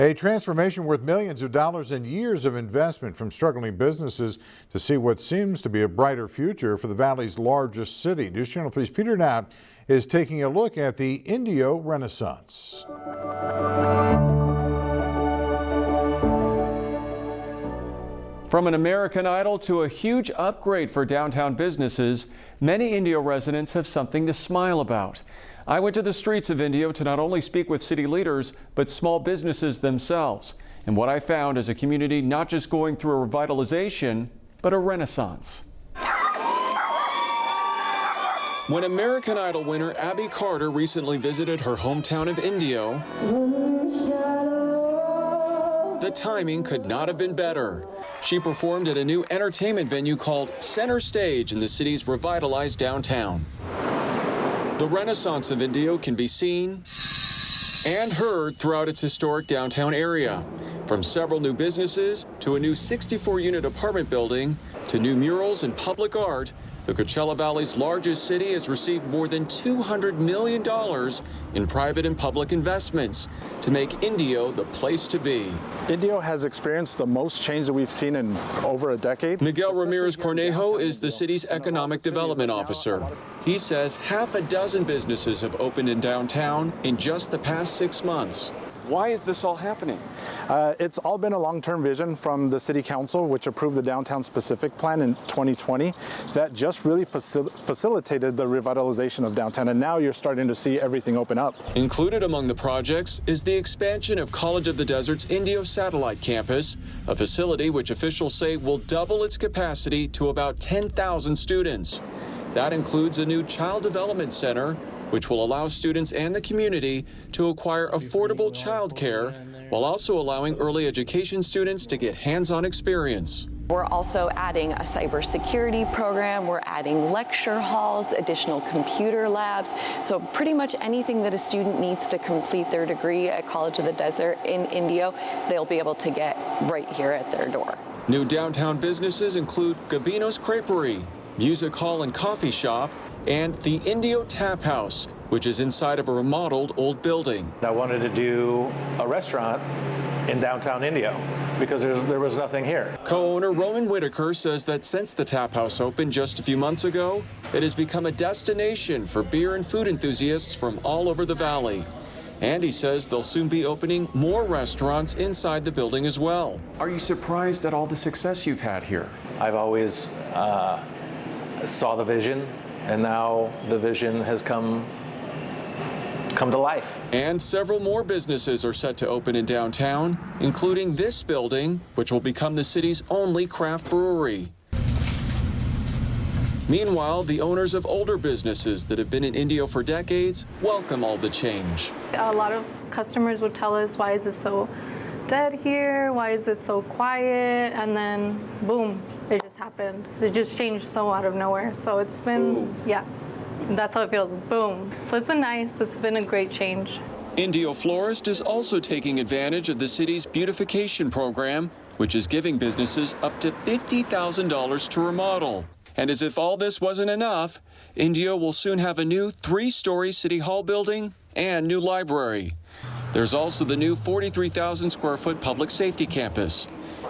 A transformation worth millions of dollars and years of investment from struggling businesses to see what seems to be a brighter future for the Valley's largest city. News Channel 3's Peter Knapp is taking a look at the Indio Renaissance. From an American Idol to a huge upgrade for downtown businesses, many Indio residents have something to smile about. I went to the streets of Indio to not only speak with city leaders, but small businesses themselves. And what I found is a community not just going through a revitalization, but a renaissance. When American Idol winner Abby Carter recently visited her hometown of Indio, the timing could not have been better. She performed at a new entertainment venue called Center Stage in the city's revitalized downtown. The Renaissance of Indio can be seen and heard throughout its historic downtown area. From several new businesses to a new 64-unit apartment building to new murals and public art, the Coachella Valley's largest city has received more than $200 million in private and public investments to make Indio the place to be. Indio has experienced the most change that we've seen in over a decade. Miguel Ramirez Cornejo is the city's economic development officer. He says half a dozen businesses have opened in downtown in just the past 6 months. Why is this all happening? It's all been a long-term vision from the City Council, which approved the Downtown Specific Plan in 2020 that just really facilitated the revitalization of downtown, and now you're starting to see everything open up. Included among the projects is the expansion of College of the Desert's Indio Satellite Campus, a facility which officials say will double its capacity to about 10,000 students. That includes a new child development center, which will allow students and the community to acquire affordable childcare while also allowing early education students to get hands-on experience. We're also adding a cybersecurity program, we're adding lecture halls, additional computer labs, so pretty much anything that a student needs to complete their degree at College of the Desert in Indio, they'll be able to get right here at their door. New downtown businesses include Gabino's Creperie, Music Hall and Coffee Shop, and the Indio Tap House, which is inside of a remodeled old building. I wanted to do a restaurant in downtown Indio because there was nothing here. Co-owner Roman Whitaker says that since the Tap House opened just a few months ago, it has become a destination for beer and food enthusiasts from all over the valley. And he says they'll soon be opening more restaurants inside the building as well. Are you surprised at all the success you've had here? I've always saw the vision, and now the vision has come to life. And several more businesses are set to open in downtown, including this building, which will become the city's only craft brewery. Meanwhile, the owners of older businesses that have been in Indio for decades welcome all the change. A lot of customers would tell us, why is it so dead here? Why is it so quiet? And then, boom, it just happened. It just changed so out of nowhere. So it's been, yeah, that's how it feels, boom. So it's been nice. It's been a great change. Indio Florist is also taking advantage of the city's beautification program, which is giving businesses up to $50,000 to remodel. And as if all this wasn't enough, Indio will soon have a new 3-story City Hall building and new library. There's also the new 43,000 square foot public safety campus.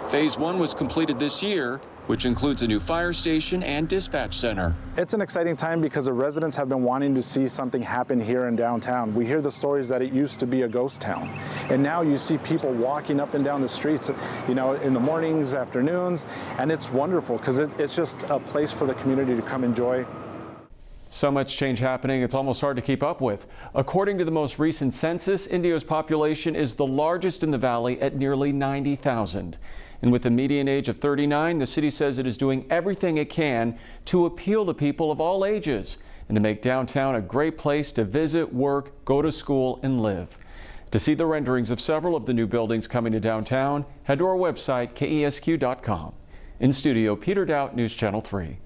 Phase 1 was completed this year, which includes a new fire station and dispatch center. It's an exciting time because the residents have been wanting to see something happen here in downtown. We hear the stories that it used to be a ghost town, and now you see people walking up and down the streets, you know, in the mornings, afternoons, and it's wonderful because it's just a place for the community to come enjoy. So much change happening, it's almost hard to keep up with. According to the most recent census, Indio's population is the largest in the valley at nearly 90,000. And with a median age of 39, the city says it is doing everything it can to appeal to people of all ages and to make downtown a great place to visit, work, go to school, and live. To see the renderings of several of the new buildings coming to downtown, head to our website, kesq.com. In studio, Peter Dowd, News Channel 3.